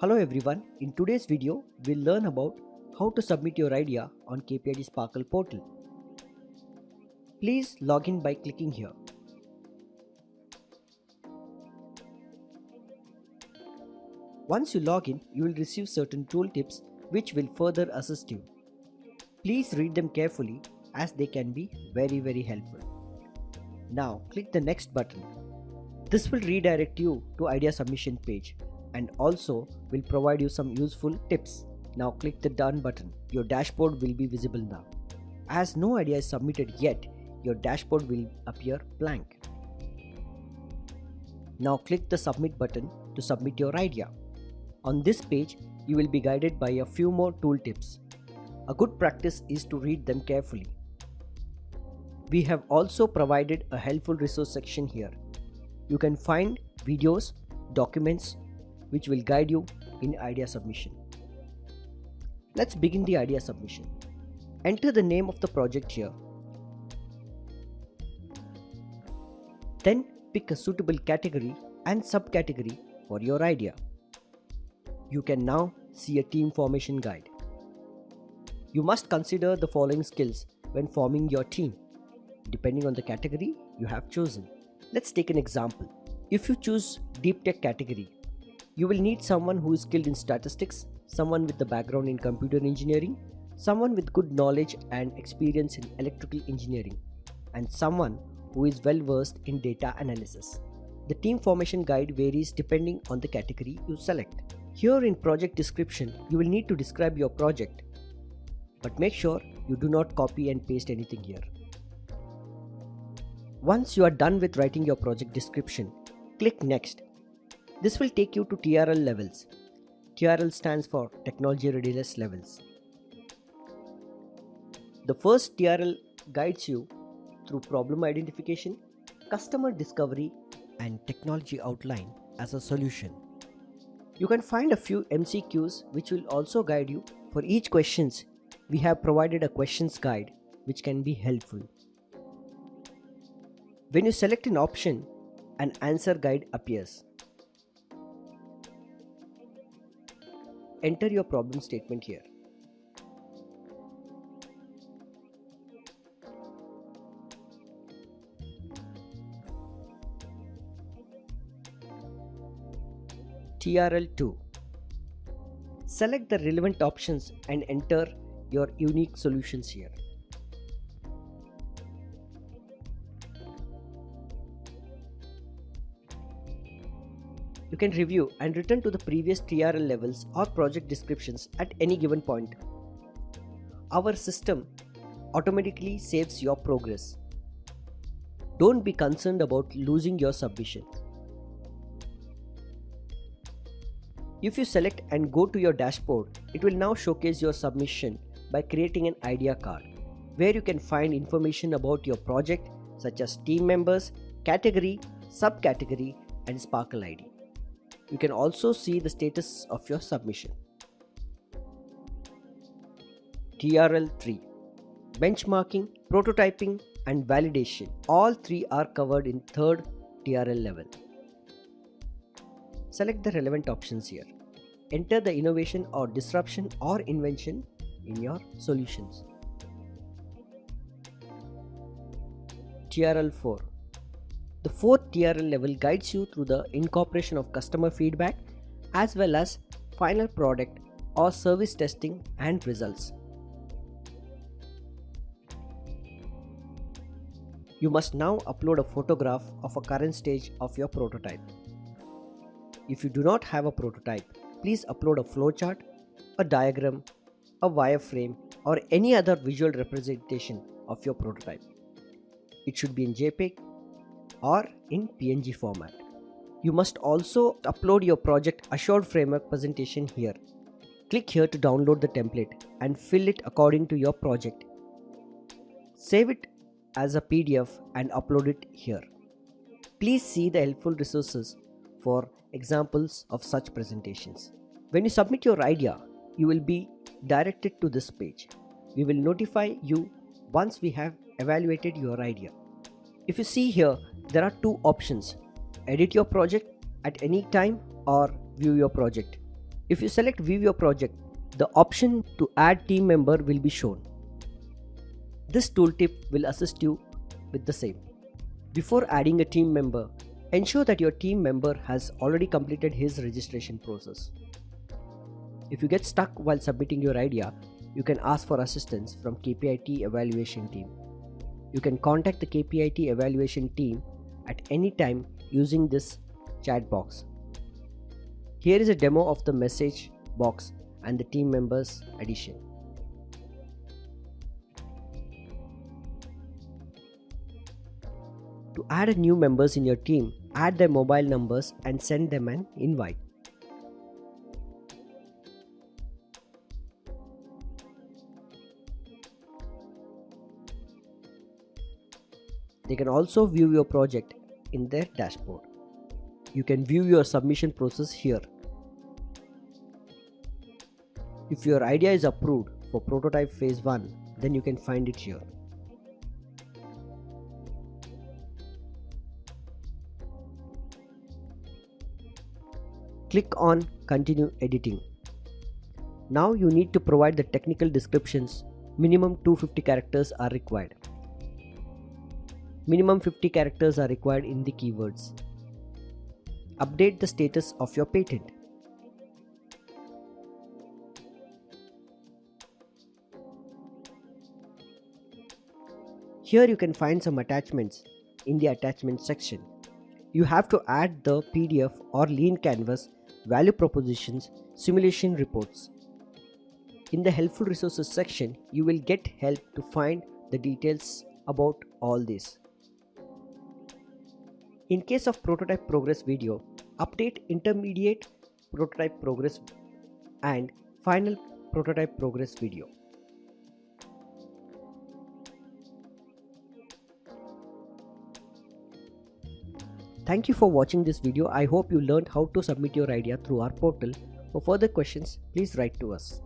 Hello everyone, in today's video we'll learn about how to submit your idea on KPIT Sparkle portal. Please log in by clicking here. Once you log in, you will receive certain tooltips which will further assist you. Please read them carefully as they can be very helpful. Now click the next button. This will redirect you to idea submission page and also will provide you some useful tips. Now click the done button. Your dashboard will be visible now. As no idea is submitted yet, your dashboard will appear blank. Now click the submit button to submit your idea. On this page, you will be guided by a few more tooltips. A good practice is to read them carefully. We have also provided a helpful resource section here. You can find videos, documents, which will guide you in idea submission. Let's begin the idea submission. Enter the name of the project here. Then pick a suitable category and subcategory for your idea. You can now see a team formation guide. You must consider the following skills when forming your team, depending on the category you have chosen. Let's take an example. If you choose deep tech category, you will need someone who is skilled in statistics, someone with a background in computer engineering, someone with good knowledge and experience in electrical engineering, and someone who is well versed in data analysis. The team formation guide varies depending on the category you select. Here in project description, you will need to describe your project, but make sure you do not copy and paste anything here. Once you are done with writing your project description, click Next. This will take you to TRL levels. TRL stands for Technology Readiness Levels. The first TRL guides you through problem identification, customer discovery, and technology outline as a solution. You can find a few MCQs which will also guide you. For each questions, we have provided a questions guide which can be helpful. When you select an option, an answer guide appears. Enter your problem statement here. TRL 2. Select the relevant options and enter your unique solutions here. You can review and return to the previous TRL levels or project descriptions at any given point. Our system automatically saves your progress. Don't be concerned about losing your submission. If you select and go to your dashboard, it will now showcase your submission by creating an idea card, where you can find information about your project such as team members, category, subcategory, and Sparkle ID. You can also see the status of your submission. TRL 3. Benchmarking, prototyping, and validation. All three are covered in third TRL level. Select the relevant options here. Enter the innovation or disruption or invention in your solutions. TRL 4. The fourth TRL level guides you through the incorporation of customer feedback as well as final product or service testing and results. You must now upload a photograph of a current stage of your prototype. If you do not have a prototype, please upload a flowchart, a diagram, a wireframe, or any other visual representation of your prototype. It should be in JPEG or in PNG format. You must also upload your project assured framework presentation here. Click here to download the template and fill it according to your project. Save it as a PDF and upload it here. Please see the helpful resources for examples of such presentations. When you submit your idea, you will be directed to this page. We will notify you once we have evaluated your idea. If you see here, there are two options: edit your project at any time or view your project. If you select View Your Project, the option to add team member will be shown. This tooltip will assist you with the same. Before adding a team member, ensure that your team member has already completed his registration process. If you get stuck while submitting your idea, you can ask for assistance from KPIT evaluation team. You can contact the KPIT evaluation team at any time using this chat box. Here is a demo of the message box and the team members addition. To add new members in your team, add their mobile numbers and send them an invite. They can also view your project in their dashboard. You can view your submission process here. If your idea is approved for prototype phase 1, then you can find it here. Click on Continue Editing. Now you need to provide the technical descriptions. Minimum 250 characters are required. Minimum 50 characters are required in the keywords. Update the status of your patent. Here you can find some attachments in the attachment section. You have to add the PDF or lean canvas, value propositions, simulation reports. In the helpful resources section, you will get help to find the details about all this. In case of prototype progress video, update intermediate prototype progress and final prototype progress video. Thank you for watching this video. I hope you learned how to submit your idea through our portal. For further questions, please write to us.